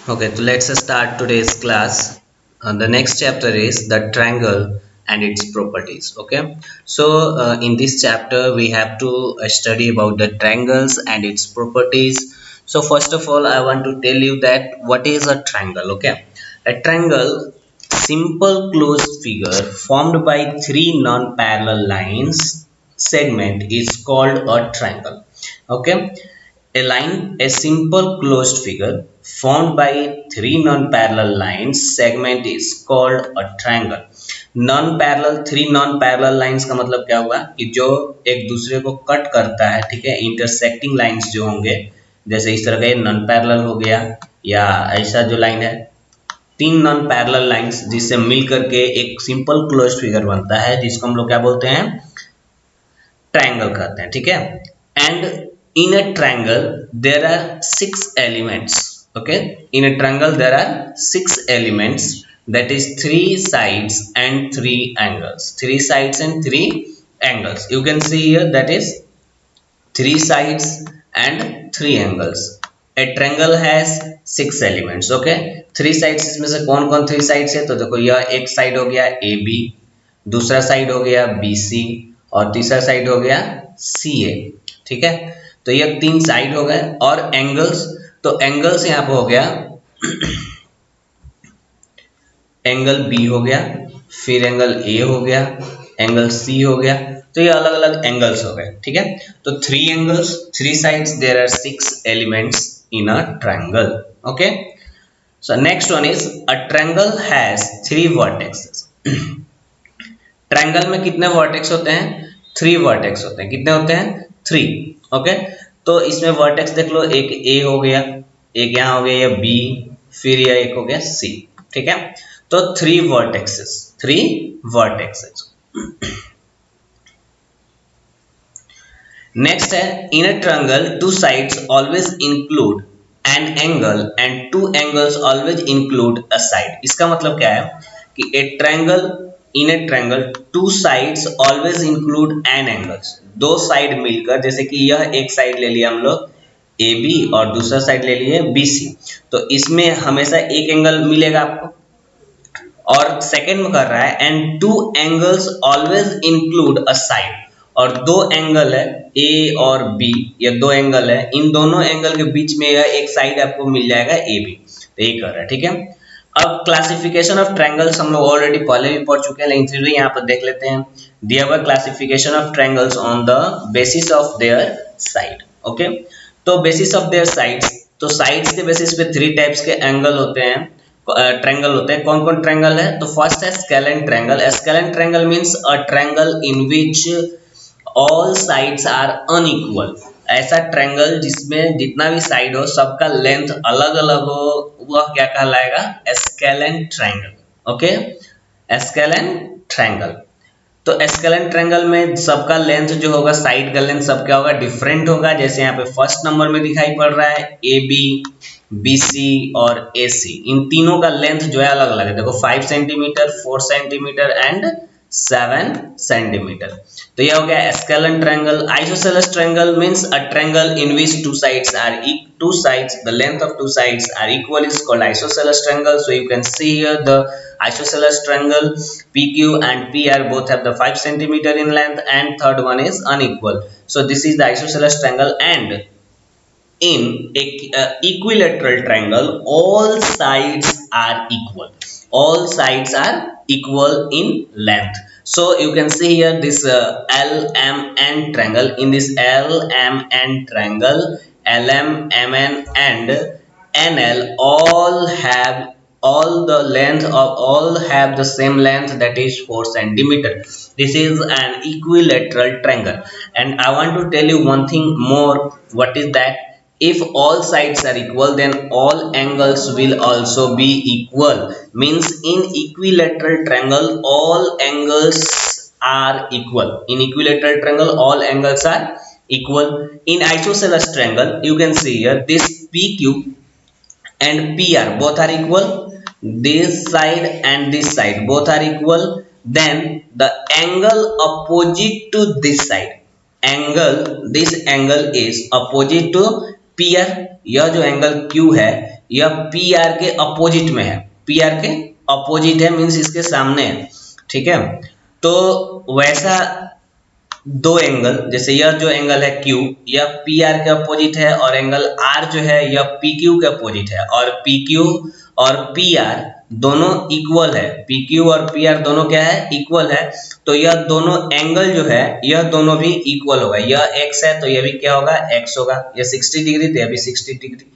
Okay, so let's start today's class. The next chapter is the triangle and its properties. Okay, so in this chapter we have to study about the triangles and its properties. So first of all, I want to tell you that what is a triangle. Okay, a triangle, simple closed figure formed by three non-parallel lines segment is called a triangle. Okay, a simple closed figure formed by three non-parallel lines segment is called a triangle. Three non parallel lines का मतलब क्या हुआ कि जो एक दूसरे को cut करता है, ठीक है, इंटरसेक्टिंग लाइंस जो होंगे, जैसे इस तरह का ये नॉन पैरेलल हो गया, या ऐसा जो लाइन है, तीन नॉन पैरेलल लाइंस जिससे मिल करके एक सिंपल क्लोज्ड फिगर बनता है, जिसको हम लोग क्या बोलते हैं, ट्रायंगल कहते हैं, ठीक है। And in a triangle there are six elements. Okay, in a triangle there are six elements, that is three sides and three angles. Three sides and three angles, you can see here, that is three sides and three angles. A triangle has six elements. Okay, three sides, इसमें से कौन कौन three sides है, तो देखो यह एक side हो गया ए बी, दूसरा साइड हो गया बी सी, और तीसरा साइड हो गया सी ए। ठीक है, तो ये तीन साइड हो गए। और एंगल्स, तो एंगल्स यहाँ पे हो गया एंगल बी हो गया, फिर एंगल ए हो गया, एंगल सी हो गया, तो ये अलग अलग एंगल्स हो गए। ठीक है, तो three angles, three sides, there are six elements in a triangle. Okay, so next one is a triangle has three vertexes. Triangle में कितने वर्टेक्स होते हैं? थ्री वर्टेक्स होते हैं। कितने होते हैं? थ्री। ओके, तो इसमें वर्टेक्स देख लो, एक ए हो गया, एक यहाँ हो गया, ये बी, फिर यह एक हो गया सी। ठीक है, तो three vertexes, three vertexes. Next है, in a triangle two sides always include an angle and two angles always include a side. इसका मतलब क्या है कि a triangle, in a triangle two sides always include an angles. दो side मिलकर, जैसे कि यह एक साइड ले लिया हम लोग ए बी और दूसरा साइड ले लिए बी सी, तो इसमें हमेशा एक एंगल मिलेगा आपको। और सेकंड में कर रहा है, and two angles always include a side, और दो एंगल है ए और बी, ये दो एंगल है, इन दोनों एंगल के बीच में यह एक साइड आपको मिल जाएगा ए बी, तो ये कर रहा है। ठीक है, अब क्लासिफिकेशन ऑफ ट्रायंगल्स हम लोग ऑलरेडी पहले भी पढ़ चुके हैं, लेकिन फिर भी यहाँ पर देख लेते हैं। दिया हुआ classification of triangles on the basis of their side. Okay, तो बेसिस ऑफ देयर साइड्स, तो साइड्स के बेसिस पे थ्री टाइप्स के एंगल होते हैं, ट्रायंगल होते हैं। कौन कौन ट्रायंगल है? तो फर्स्ट है scalene triangle. Scalene triangle means a triangle in which all sides are unequal. ऐसा ट्रायंगल जिसमें जितना भी साइड हो सबका लेंथ अलग अलग हो, वह क्या कहलाएगा? Scalene triangle. Okay, scalene triangle. तो स्केलेन ट्रायंगल में सबका लेंथ जो होगा, साइड का लेंथ सब क्या होगा? डिफरेंट होगा। जैसे यहाँ पे फर्स्ट नंबर में दिखाई पड़ रहा है ए बी, बी सी और ए सी, इन तीनों का लेंथ जो है अलग अलग है। देखो 5 सेंटीमीटर, 4 सेंटीमीटर एंड 7 सेंटीमीटर। तो यह हो गया scalene triangle. Isosceles triangle means a triangle in which two sides are the length of two sides are equal is called isosceles triangle. So you can see here the isosceles triangle, PQ and PR both have the 5 centimeter in length, and third one is unequal. So this is the isosceles triangle. And in a equilateral triangle, all sides are equal. All sides are equal in length. So you can see here this LMN triangle. In this LMN triangle, LM, MN and NL all the length of all have the same length, that is 4 centimeter. This is an equilateral triangle. And I want to tell you one thing more. What is that? If all sides are equal, then all angles will also be equal. Means in equilateral triangle all angles are equal. In equilateral triangle all angles are equal. In isosceles triangle, you can see here this PQ and PR both are equal. This side and this side both are equal. Then the angle opposite to this side, this angle is opposite to PR. यह जो angle Q है, यह P R के opposite में है, P R के opposite है means इसके सामने है, ठीक है। तो वैसा दो एंगल, जैसे यह जो एंगल है Q, यह पी आर के अपोजिट है, और एंगल R जो है यह पी क्यू के अपोजिट है, और पी क्यू और पी आर दोनों इक्वल है, पी क्यू और पी आर दोनों क्या है, इक्वल है। तो यह दोनों एंगल जो है यह दोनों भी इक्वल होगा, यह x है तो यह भी क्या होगा, x होगा, यह 60 डिग्री तो यह भी 60 डिग्री,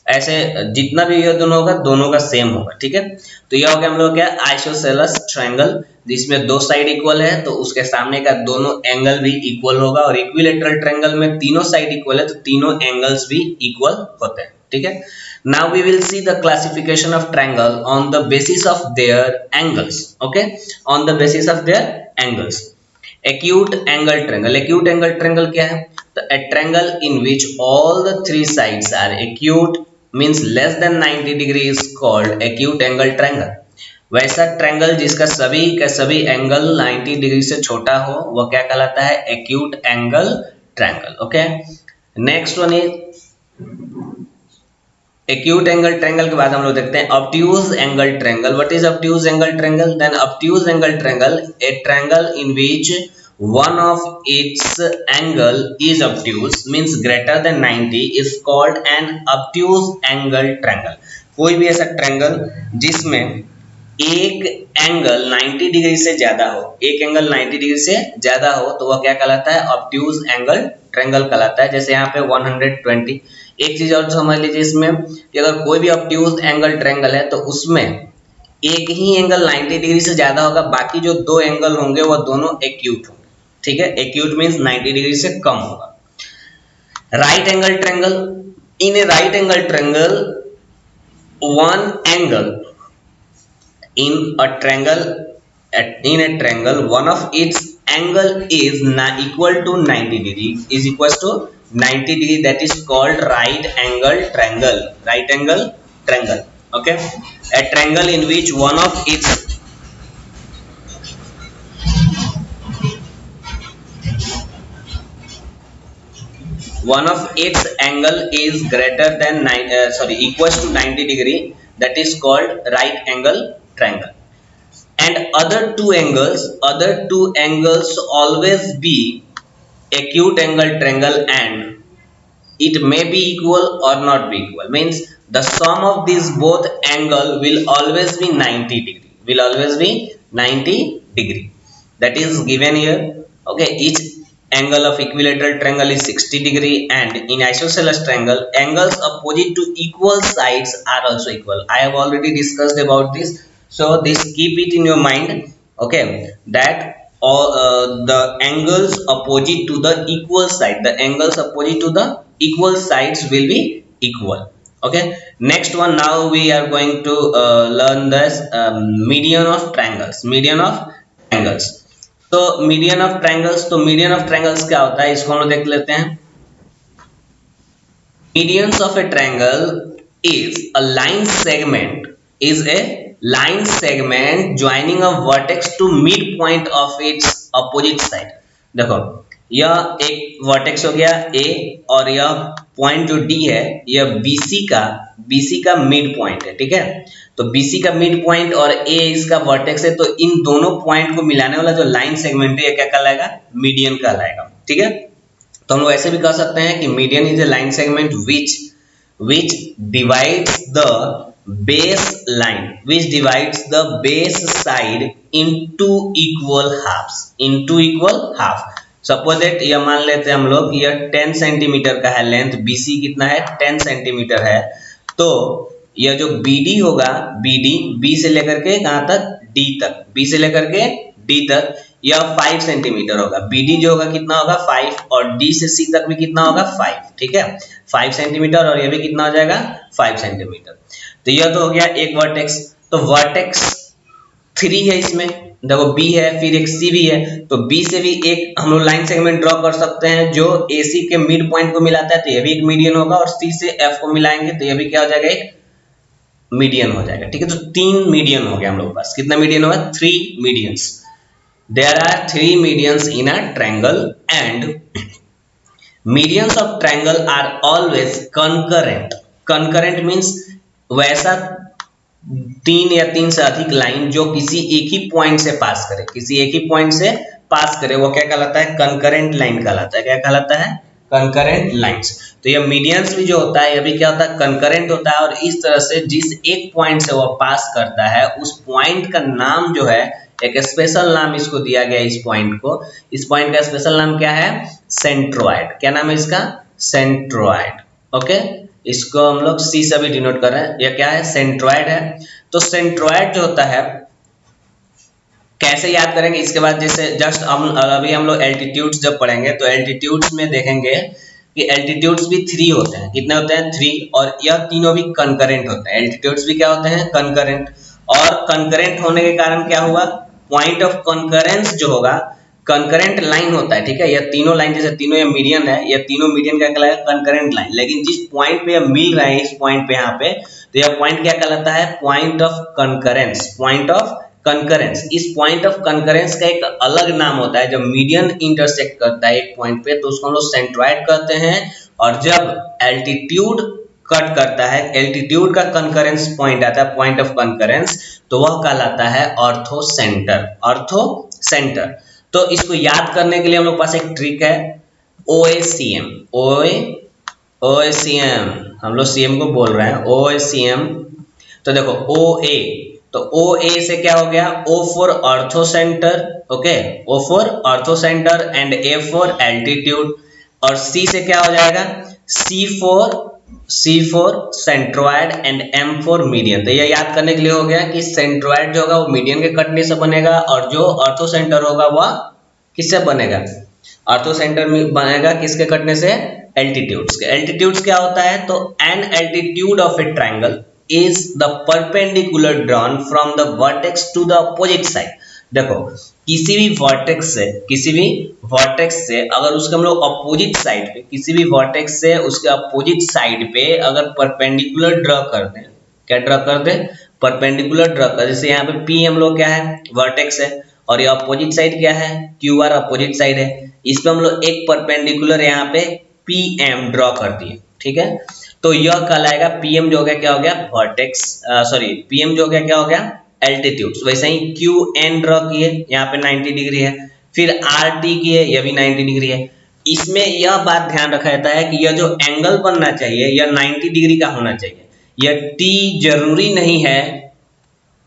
ऐसे जितना भी यह दोनों होगा दोनों का सेम होगा, ठीक है। तो यह हो गया हम लोग क्या, आइसोसेलेस ट्रायंगल, जिसमें दो साइड इक्वल है तो उसके सामने का दोनों एंगल भी इक्वल होगा, और इक्विलेटरल ट्रायंगल में तीनों साइड इक्वल है तो तीनों एंगल्स भी इक्वल होते हैं, ठीक है। Now we will see the classification of triangle on the basis of their angles, okay, on the basis of their angles. Acute angle triangle, acute angle triangle क्या है, तो a triangle in which all the three sides are acute means less than 90 degree is called acute angle triangle। वैसा triangle जिसका सभी का सभी angle 90 degree से छोटा हो वह क्या कहलाता है, acute angle triangle, okay. Next one is acute angle triangle के बाद हम लोग देखते हैं obtuse angle triangle. What is obtuse angle triangle, then obtuse angle triangle a triangle in which one of its angle is obtuse means greater than 90 is called an obtuse angle triangle। कोई भी ऐसा triangle जिसमें एक angle 90 degree से ज्यादा हो, एक angle 90 degree से ज्यादा हो तो वह क्या कहलाता है, ऑब्ट्यूज एंगल ट्रायंगल कहलाता है। जैसे यहाँ पे 120। एक चीज और समझ लीजिए इसमें कि अगर कोई भी ऑब्ट्यूज एंगल ट्रायंगल है तो उसमें एक ही एंगल 90 डिग्री से ज्यादा होगा, बाकी जो दो एंगल होंगे वह दोनों एक्यूट होंगे, ठीक है। एक्यूट मींस 90 डिग्री से कम होगा। Right angle triangle, in A right angle triangle one angle in a triangle in a triangle one of its angle is equal to 90 degree is equals to 90 degree, that is called right angle triangle, right angle triangle, okay। A triangle in which one of its angle is greater than equals to 90 degree, that is called right angle triangle। And other two angles always be acute angle triangle, and it may be equal or not be equal, means the sum of these both angle will always be 90 degree, will always be 90 degree, that is given here, okay। Each angle of equilateral triangle is 60 degree, and in isosceles triangle angles opposite to equal sides are also equal। I have already discussed about this, so this keep it in your mind, okay, that all the angles opposite to the equal side, the angles opposite to the equal sides will be equal, okay। Next one, now we are going to learn this median of triangles, median of triangles। तो median of triangles, तो median of triangles क्या होता है इसको हम लोग देख लेते हैं। Medians of a triangle is a line segment, is a line segment joining a vertex to midpoint of its opposite side। देखो यह एक वर्टेक्स हो गया A, और यह पॉइंट जो D है यह BC का मिड पॉइंट है, ठीक है। तो BC का मिड पॉइंट और A इसका वर्टेक्स है, तो इन दोनों पॉइंट को मिलाने वाला जो लाइन सेगमेंट है क्या कहलाएगा, मीडियन कहलाएगा, ठीक है। तो हम लोग ऐसे भी कह सकते हैं कि median is a line segment which divides the base side into equal half। Suppose that यह मान लेते हैं हम लोग यह 10 सेंटीमीटर का है लेंथ, BC कितना है 10 सेंटीमीटर है, तो यह जो BD होगा, BD B से लेकर के कहां तक, D तक, B से लेकर के D तक यह 5 सेंटीमीटर होगा। BD जो होगा कितना होगा 5, और D से C तक भी कितना होगा 5, ठीक है, 5 सेंटीमीटर, और यह भी कितना हो जाएगा 5 सेंटीमीटर। तो यह तो हो गया एक वर्टेक्स। तो वर्टेक्स 3 है इसमें, देखो B है फिर एक C भी है, तो B से भी एक हम लोग लाइन सेगमेंट ड्रॉ कर सकते हैं जो AC के मिड पॉइंट को मिलाता है, तो यह भी एक मीडियन होगा, और C से F को मिलाएंगे तो यह भी क्या हो जाएगा, एक मीडियन हो जाएगा, ठीक है। तो 3 मीडियन हो गया हम लोग के पास, कितना मीडियन होगा, 3 medians. There are 3 medians in a triangle, and medians of triangle are always concurrent। Concurrent means वैसा 3 या 3 से अधिक लाइन जो किसी एक ही पॉइंट से पास करे, किसी एक ही पॉइंट से पास करे, वो क्या कहलाता है? कंकरेंट लाइन कहलाता है। क्या कहलाता है? Concurrent lines. तो ये मीडियंस भी जो होता है, ये भी क्या होता है? कंकरेंट होता है। और इस तरह से जिस एक पॉइंट से वो पास करता है, उस पॉइंट का नाम जो है, एक स्पेशल नाम इसको दिया गया है इस पॉइंट को। इस पॉइंट का स्पेशल नाम क्या है? सेंट्रोइड। क्या नाम है इसका? सेंट्रोइड। ओके, इसको हम लोग सी से भी डिनोट कर रहे हैं। यह क्या है? सेंट्रोइड है। तो सेंट्रोइड जो होता है, कैसे याद करेंगे इसके बाद? जैसे जस्ट अभी हम लोग एल्टीट्यूड्स जब पढ़ेंगे तो एल्टीट्यूड्स में देखेंगे कि एल्टीट्यूड्स भी 3 होते हैं। कितने होते हैं? 3। और यह तीनों भी कंकरेंट होते हैं। एल्टीट्यूड्स भी क्या होते हैं? कंकरेंट। और कंकरेंट होने के कारण क्या हुआ? पॉइंट ऑफ कंकरेंस जो होगा, कंकरेंट लाइन होता है। ठीक है, यह तीनों लाइन, जैसे तीनों ये मीडियन है, यह तीनों मीडियन क्या कहलाएगा? Concurrent line. लेकिन जिस पॉइंट पे यह मिल रहा है, इस पॉइंट पे, यहाँ पे, तो यह पॉइंट क्या कहलाता है? Point of concurrence. Point of concurrence. इस पॉइंट ऑफ कंकरेंस का एक अलग नाम होता है। जब मीडियन इंटरसेक्ट करता है एक पॉइंट पे, तो उसको हम लोग सेंट्रोइड कहते हैं। और जब एल्टीट्यूड कट करता है, एल्टीट्यूड का कंकरेंस पॉइंट आता है, पॉइंट ऑफ कंकरेंस, तो वह कहलाता है ऑर्थो सेंटर। Ortho centre. तो इसको याद करने के लिए हम लोग पास एक ट्रिक है, OACM। OACM, हम लोग CM को बोल रहे हैं, OACM। तो देखो OA, तो OA से क्या हो गया? O for ortho centre. Okay, O for ortho centre and A for altitude. और C से क्या हो जाएगा? C for centroid and M for median. तो ये याद करने के लिए हो गया कि सेंट्रोइड जो होगा वो मीडियन के कटने से बनेगा, और जो ऑर्थो सेंटर होगा वह किससे बनेगा? ऑर्थो सेंटर में बनेगा किसके कटने से? एल्टीट्यूड्स के। एल्टीट्यूड्स क्या होता है? तो an altitude of a triangle is the perpendicular drawn from the vertex to the opposite side। देखो, किसी भी वर्टेक्स से अगर उसके हम लोग अपोजिट साइड पे, किसी भी वर्टेक्स से उसके अपोजिट साइड पे अगर परपेंडिकुलर ड्रॉ कर दें, क्या ड्रॉ कर दें? परपेंडिकुलर ड्रॉ कर। जैसे यहाँ पे P हम लोग क्या है? वर्टेक्स है। और ये अपोजिट साइड क्या है? QR अपोजिट साइड है। इस पे हम लोग एक परपेंडिकुलर यहाँ पे PM ड्रॉ कर दिए। ठीक है, तो यह कहलाएगा PM जो हो गया, क्या हो गया? वर्टेक्स। PM जो हो गया, क्या हो गया? एल्टीट्यूड। वैसे ही QN ड्रॉ किए, यहाँ पे 90 डिग्री है। फिर RT किए, यह भी 90 डिग्री है। इसमें यह बात ध्यान रखा जाता है कि यह जो एंगल बनना चाहिए, यह 90 डिग्री का होना चाहिए। यह T जरूरी नहीं है।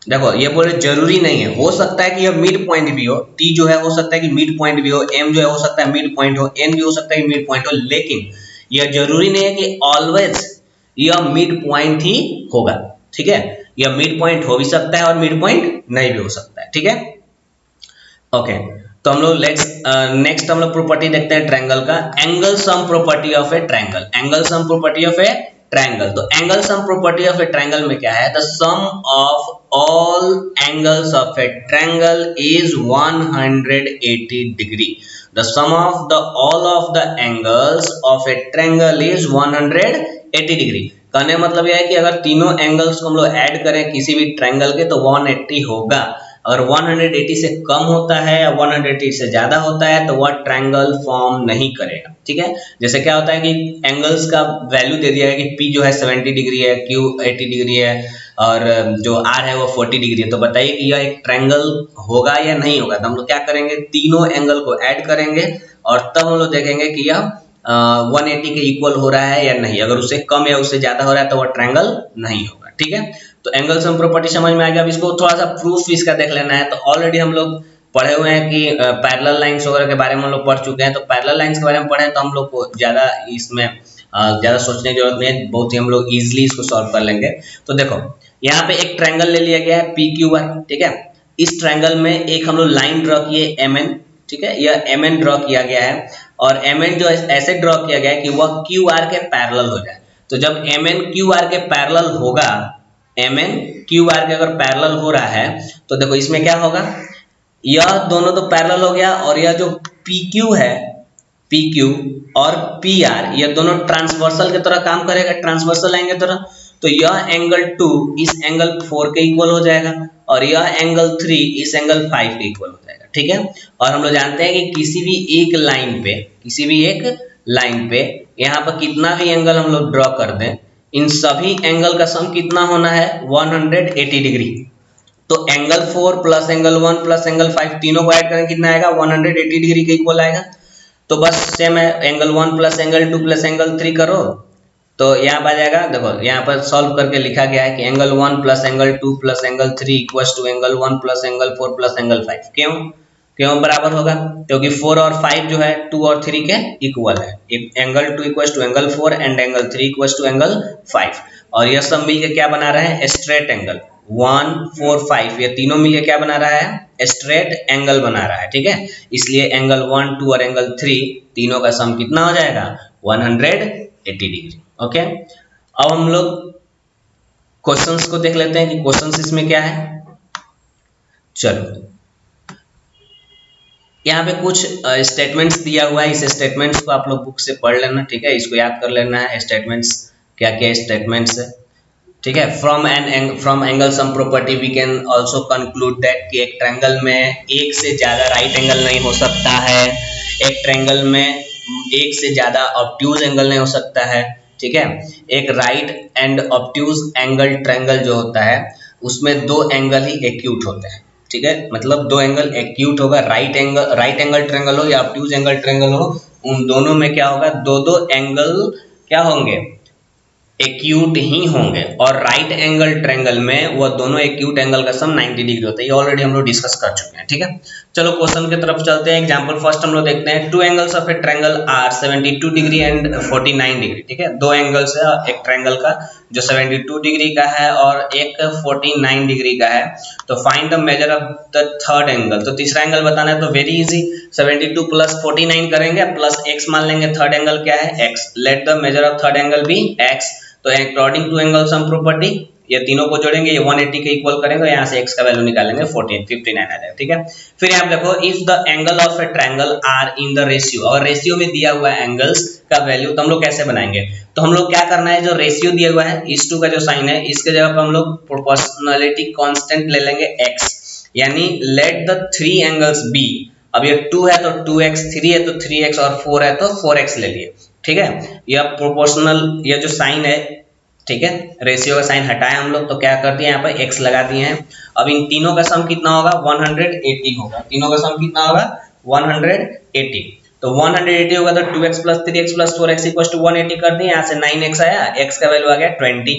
देखो, ये बोले जरूरी नहीं है, हो सकता है कि यह मिड पॉइंट भी हो। T जो है हो सकता है कि मिड पॉइंट भी हो, M जो है हो सकता है मिड पॉइंट हो, N भी हो सकता है कि मिड पॉइंट हो। लेकिन यह जरूरी नहीं है कि ऑलवेज यह मिड पॉइंट ही होगा। ठीक है, यह मिड पॉइंट हो भी सकता है और मिड पॉइंट नहीं भी हो सकता है। ठीक है, ओके। तो हम लोग नेक्स्ट हम लोग प्रॉपर्टी देखते हैं ट्रायंगल का, angle sum property of a triangle. Angle sum property of a triangle. तो angle sum property of a triangle में क्या है? The sum of all angles of a triangle is 180 degree. The sum of the all of the angles of a triangle is 180 degree. कहने का मतलब यह है कि अगर तीनों एंगल्स को हम लोग ऐड करें किसी भी ट्रायंगल के, तो 180 होगा। अगर 180 से कम होता है या 180 से ज्यादा होता है, तो वह ट्रायंगल फॉर्म नहीं करेगा। ठीक है, जैसे क्या होता है कि एंगल्स का वैल्यू दे दिया है कि P जो है 70 डिग्री है, Q 80 डिग्री है, और जो R है वो 40 डिग्री है। तो बताइए कि यह एक ट्रायंगल होगा या नहीं होगा? तो हम लोग क्या करेंगे? तीनों एंगल को ऐड करेंगे और तब हम लोग देखेंगे कि यह 180 के इक्वल हो रहा है या नहीं। अगर उससे कम या उससे ज्यादा हो रहा है तो वह ट्रायंगल नहीं होगा। ठीक है, तो एंगल सम प्रॉपर्टी समझ में आ गया। अब इसको थोड़ा सा प्रूफ इसका देख लेना है। तो ऑलरेडी हम लोग पढ़े हुए हैं कि पैरेलल लाइंस वगैरह के बारे में हम लोग पढ़ चुके हैं। तो पैरेलल लाइंस के बारे में पढ़े तो हम लोग को ज्यादा इसमें ज्यादा सोचने की जरूरत नहीं है, बहुत ही हम लोग इजिली इसको सॉल्व कर लेंगे। तो देखो, यहाँ पे एक ट्रायंगल ले लिया गया है PQR। ठीक है, इस ट्रायंगल में एक हम लोग लाइन ड्रॉ किए MN। ठीक है, यह MN ड्रॉ किया गया है, और MN जो ऐसे ड्रॉ किया गया है कि वह QR के पैरेलल हो जाए। तो जब MN QR के पैरेलल होगा, MN QR के अगर पैरेलल हो रहा है, तो देखो इसमें क्या होगा? यह दोनों तो पैरेलल हो गया, और यह जो PQ है, PQ और PR, यह दोनों ट्रांसवर्सल की तरह काम करेगा, ट्रांसवर्सल लाइन की तरह। तो यह एंगल 2 इस एंगल 4 के इक्वल हो जाएगा, और यह एंगल 3 इस एंगल 5 के इक्वल हो जाएगा। ठीक है, और हम लोग जानते हैं कि किसी भी एक लाइन पे यहाँ पर कितना भी एंगल हम लोग ड्रॉ कर दें, इन सभी एंगल का सम कितना होना है 180 डिग्री। तो angle 4 plus angle 1 plus angle 5 तीनों को ऐड करें कितना आएगा 180 डिग्री के इक्वल आएगा। तो बस सेम है, angle 1 plus angle 2 plus angle 3 करो तो यहाँ पर आ जाएगा। देखो यहाँ पर सॉल्व करके लिखा गया है कि angle 1 plus angle 2 plus angle 3 equals to angle 1 plus angle 4 plus angle 5। क्यों क्यों बराबर होगा? क्योंकि 4 और 5 जो है 2 और 3 के इक्वल है। Angle 2 equals to angle 4 and angle 3 equals to angle 5 और यह सब मिलके क्या बना रहे हैं स्ट्रेट एंगल। 1 4 5 ये तीनों मिलके क्या बना रहा है स्ट्रेट एंगल बना रहा है। ठीक है, इसलिए एंगल 1 2 और एंगल 3 तीनों का सम कितना हो जाएगा 180 डिग्री। ओके, अब हम लोग क्वेश्चंस को देख लेते हैं कि क्वेश्चंस इसमें क्या है। चलो यहाँ पे कुछ स्टेटमेंट्स दिया हुआ है, इस स्टेटमेंट्स को आप लोग बुक से पढ़ लेना। ठीक है, इसको याद कर लेना है स्टेटमेंट्स क्या क्या स्टेटमेंट्स है। ठीक है, from angle sum property we can also conclude that कि एक ट्रायंगल में एक से ज्यादा राइट एंगल नहीं हो सकता है, एक ट्रायंगल में एक से ज्यादा ऑब्ट्यूज एंगल नहीं हो सकता है। ठीक है, एक right and obtuse angle triangle जो होता है उसमें दो एंगल ही एक्यूट होते हैं। ठीक है, मतलब दो एंगल एक्यूट होगा, राइट एंगल ट्रायंगल हो या ऑब्ट्यूज एंगल ट्रायंगल हो, उन दोनों में क्या होगा दो दो एंगल क्या होंगे एक्यूट ही होंगे। और राइट एंगल ट्रायंगल में वो दोनों एक्यूट एंगल का सम 90 डिग्री होता है। ये ऑलरेडी हम लोग डिस्कस कर चुके हैं। ठीक है, चलो क्वेश्चन की तरफ चलते हैं। एग्जांपल फर्स्ट हम लोग देखते हैं two angles of a triangle are 72 degree and 49 degree. ठीक है, दो एंगल्स है एक ट्रायंगल का जो 72 डिग्री का है और एक 49 डिग्री का है। तो find the measure of the third angle. तो तीसरा एंगल बताना है तो वेरी इजी, 72 प्लस 49 करेंगे प्लस x मान लेंगे। थर्ड एंगल क्या है x, let the measure of third angle be x। तो according to angle sum property ये तीनों को जोड़ेंगे, ये 180 के इक्वल करेंगे, यहाँ से x का वैल्यू निकालेंगे 59 आ जाएगा। ठीक है, फिर यहाँ देखो if the angle of a triangle are in the ratio, और रेशियो में दिया हुआ है एंगल्स का वैल्यू, तो हम लोग कैसे बनाएंगे? तो हम लोग क्या करना है, जो रेशियो दिया हुआ है इस टू का जो साइन है इसके जगह पर हम लोग प्रोपोर्शनलिटी कांस्टेंट ले लेंगे x, यानी let the three angles be. अब ये 2 है तो 2x, 3 है तो 3x और 4 है तो 4x ले लिए। ठीक है, यह प्रोपोर्शनल यह जो साइन है, ठीक है, रेशियो का साइन हटाए हम लोग तो क्या कर दिया यहाँ पर x लगा दिए हैं। अब इन तीनों का सम कितना होगा 180 होगा। तीनों का सम कितना होगा 180। तो 180 होगा तो 2x plus 3x plus 4x equal to 180 कर दिए, यहाँ से 9x आया, x का वैल्यू आ गया 20।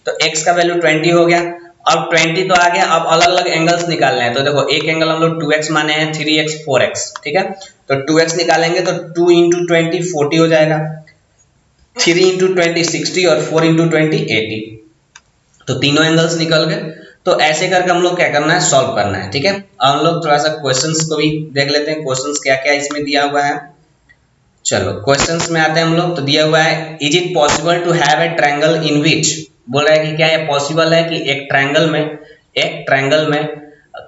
तो x का वैल्यू 20 हो गया। अब 20 तो आ गया, अब अलग अलग एंगल्स निकालने हैं। तो देखो एक एंगल हम लोग 2x माने हैं, 3x 4x। ठीक है, तो 2x निकालेंगे तो 2 इंटू 20 40 हो जाएगा, 3 इंटू 20 60 और 4 इंटू 20 80। तो तीनों एंगल्स निकल गए। तो ऐसे करके हम लोग क्या करना है सॉल्व करना है। ठीक है, अब हम लोग थोड़ा सा क्वेश्चंस को भी देख लेते हैं, क्वेश्चंस क्या क्या इसमें दिया हुआ है। चलो क्वेश्चंस में आते हैं हम लोग। तो दिया हुआ है is it possible to have a triangle in which, बोल रहा है कि क्या ये पॉसिबल है कि एक ट्रायंगल में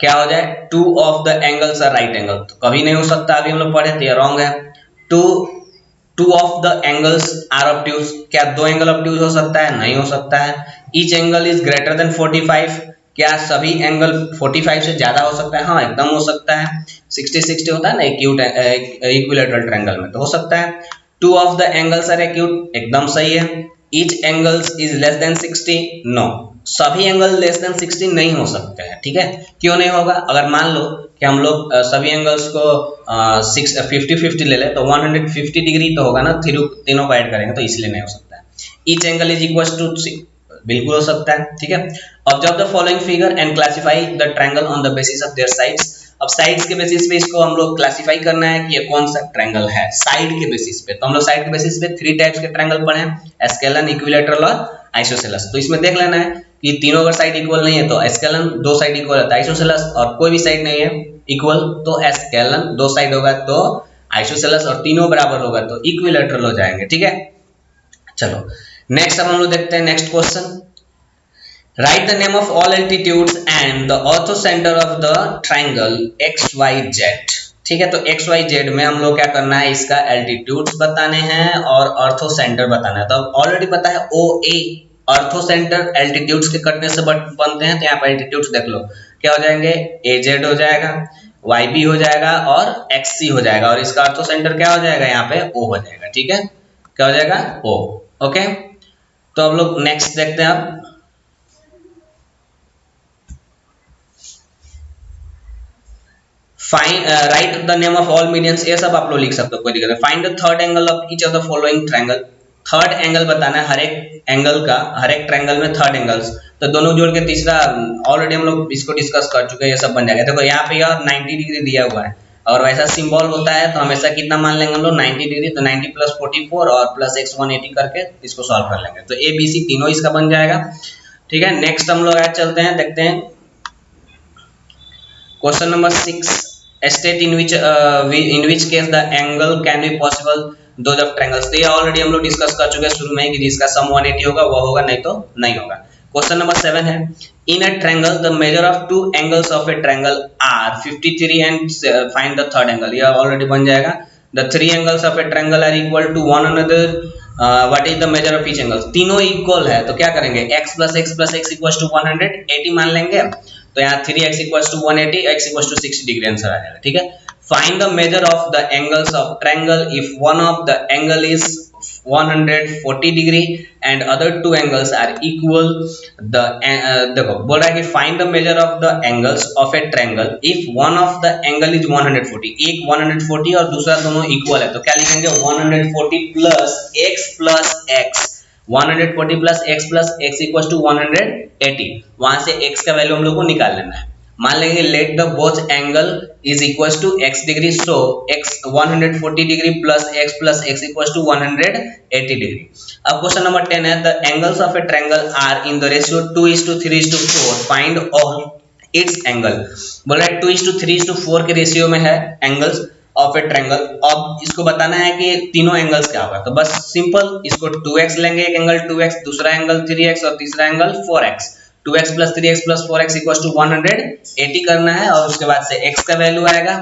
क्या हो जाए two of the angles are right angle. तो कभी नहीं हो सकता, अभी हम लोग पढ़े थे, रॉन्ग है। Two of the angles are obtuse, क्या दो एंगल ऑब्ट्यूज हो सकता है? नहीं हो सकता है। Each angle is greater than 45, क्या सभी एंगल 45 से ज्यादा हो सकता है? हाँ एकदम हो सकता है। 60-60 होता है ना एक्यूट इक्विलैटरल ट्रायंगल में, तो हो सकता है। Two of the angles are acute, एकदम सही है। Each angles is less than 60, no, सभी एंगल लेस देन 60 नहीं हो सकते हैं। ठीक है, क्यों नहीं होगा? अगर मान लो कि हम लोग सभी एंगल्स को 50-50 ले ले तो 150 डिग्री तो होगा ना, तीनों को ऐड करेंगे तो इसलिए नहीं हो सकता है। Each angle is equal to, बिल्कुल हो सकता है। ठीक है, observe the following figure and classify the triangle on the basis of their sides. अब साइड्स के बेसिस पे इसको हम लोग क्लासिफाई करना है कि ये कौन सा ट्रायंगल है साइड के बेसिस पे। तो हम लोग साइड के बेसिस पे 3 टाइप्स के ट्रायंगल पढ़े हैं, एस्केलन, इक्विलैटरल और आइसोसेलेस। तो इसमें देख लेना है कि तीनों अगर साइड इक्वल नहीं है तो एस्केलन, दो साइड इक्वल है तो आइसोसेलेस, और कोई भी साइड नहीं है इक्वल तो एस्केलन, दो साइड होगा तो आइसोसेलेस, और तीनों बराबर होगा तो इक्विलैटरल हो जाएंगे। ठीक है, चलो नेक्स्ट अब हम लोग देखते हैं next question. Write the name of all altitudes and the orthocenter of the triangle XYZ। ठीक है, तो XYZ में हम लोग क्या करना है, इसका एल्टीट्यूड्स बताने हैं और ऑर्थोसेंटर बताना है। तो ऑलरेडी पता है OA, ऑर्थोसेंटर एल्टीट्यूड्स के कटने से बनते हैं। तो यहाँ पर एल्टीट्यूड्स देख लो क्या हो जाएंगे, AZ हो जाएगा, YB हो जाएगा और XC हो जाएगा, और इसका ऑर्थोसेंटर क्या हो जाएगा यहाँ पे O हो जाएगा। ठीक है, क्या हो जाएगा O। ओके, तो हम लोग नेक्स्ट देखते हैं अब find right the name of all medians, ये सब आप लोग लिख सकते हो, कोई दिक्कत नहीं। Find the third angle of each of the following triangle, third angle बताना है हर एक एंगल का, हर एक ट्रायंगल में थर्ड एंगल्स, तो दोनों जोड़ के तीसरा ऑलरेडी हम लोग इसको डिस्कस कर चुके हैं, ये सब बन जाएगा। देखो यहाँ पे यार 90 डिग्री दिया हुआ है और वैसा सिंबल होता है तो हमेशा कितना मान लेंगे हम लोग 90 डिग्री, तो 90 प्लस 44 और प्लस x 180 करके इसको सॉल्व कर लेंगे, तो ए बी सी तीनों इसका बन जाएगा। ठीक है, नेक्स्ट हम लोग आज चलते हैं, देखते हैं question number 6, state in which case the angle can be possible those of triangles, तो ये ऑलरेडी हम लोग डिस्कस कर चुके हैं शुरू में कि जिसका सम 180 होगा वो होगा, नहीं तो नहीं होगा। क्वेश्चन नंबर 7 है, in a triangle the measure of two angles of a triangle are 53 and find the third angle, ये ऑलरेडी बन जाएगा। The three angles of a triangle are equal to one another, what is the measure of each angle, तीनों equal है तो क्या करेंगे x plus x equals to 180 मान लेंगे, तो यहाँ 3x equals to 180, x equals to 60 degree answer आ जाएगा। ठीक है, find the measure of the angles of triangle if one of the angle is 140 degree and other two angles are equal, the देखो बोल रहा है कि find the measure of the angles of a triangle if one of the angle is 140, एक 140 और दूसरा दोनों equal है, तो क्या लिखेंगे 140 plus x 140 plus x equals to 180, वहां से x का वैल्यू हम लोग को निकाल लेना है। मान लेंगे let the both angle is equals to x degree, so x 140 degree plus x equals to 180 degree. अब क्वेश्चन नंबर 10 है, the angles of a triangle are in the ratio 2:3:4, find all its angle, बोल रहा है 2:3:4 के ratio में है angles of a triangle. अब इसको बताना है कि तीनों एंगल्स क्या होगा, तो बस सिंपल इसको 2x लेंगे, एक एंगल 2x, दूसरा एंगल 3x और तीसरा angle 4x, 2x plus 3x plus 4x equals to 180 करना है और उसके बाद से x का वैल्यू आएगा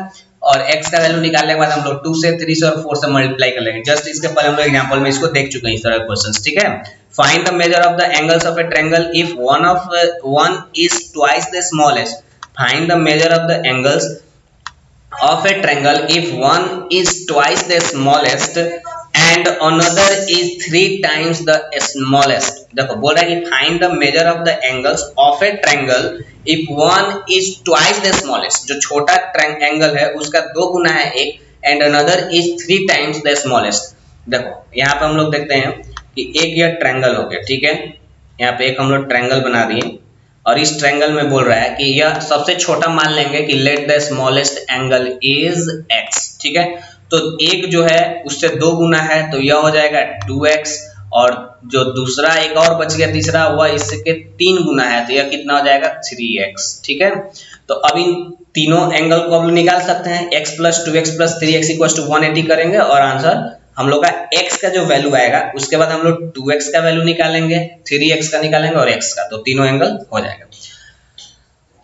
और x का वैल्यू निकालने के बाद हम लोग 2 से 3 से और 4 से मल्टीप्लाई कर लेंगे। जस्ट इसके पहले हम लोग एग्जांपल में इसको देख चुके हैं इस तरह के क्वेश्चंस। ठीक है, find the measure of the angles of a triangle if one is twice the smallest, find the measure of the angles of a triangle if one is twice the smallest and another is 3 times the smallest। देखो बोल रहा है कि find the measure of the angles of a triangle if one is twice the smallest, जो छोटा angle है उसका 2 गुना है एक and another is 3 times the smallest। देखो यहाँ पे हम लोग देखते हैं कि एक यह ट्रायंगल हो गया, ठीक है, यहाँ पे एक हम लोग ट्रायंगल बना दिए और इस ट्रायंगल में बोल रहा है कि यह सबसे छोटा मान लेंगे कि let the smallest angle is x। ठीक है, तो एक जो है उससे 2 गुना है तो यह हो जाएगा 2x और जो दूसरा एक और बच गया तीसरा वह इसके 3 गुना है तो यह कितना हो जाएगा 3x। ठीक है, तो अब इन तीनों एंगल को हम लोग निकाल सकते हैं, x plus 2x plus 3x equals to 180 करेंगे और आंसर हम लोग का x का जो वैल्यू आएगा उसके बाद हम लोग 2x का वैल्यू निकालेंगे, 3x का निकालेंगे और x का, तो तीनों एंगल हो जाएगा।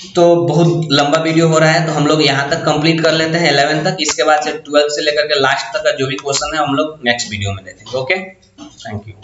तो बहुत लंबा वीडियो हो रहा है तो हम लोग यहाँ तक कंप्लीट कर लेते हैं 11 तक, इसके बाद से 12 से लेकर के लास्ट तक का जो भी क्वेश्चन है हम लोग नेक्स्ट वीडियो में देखेंगे। Okay, thank you.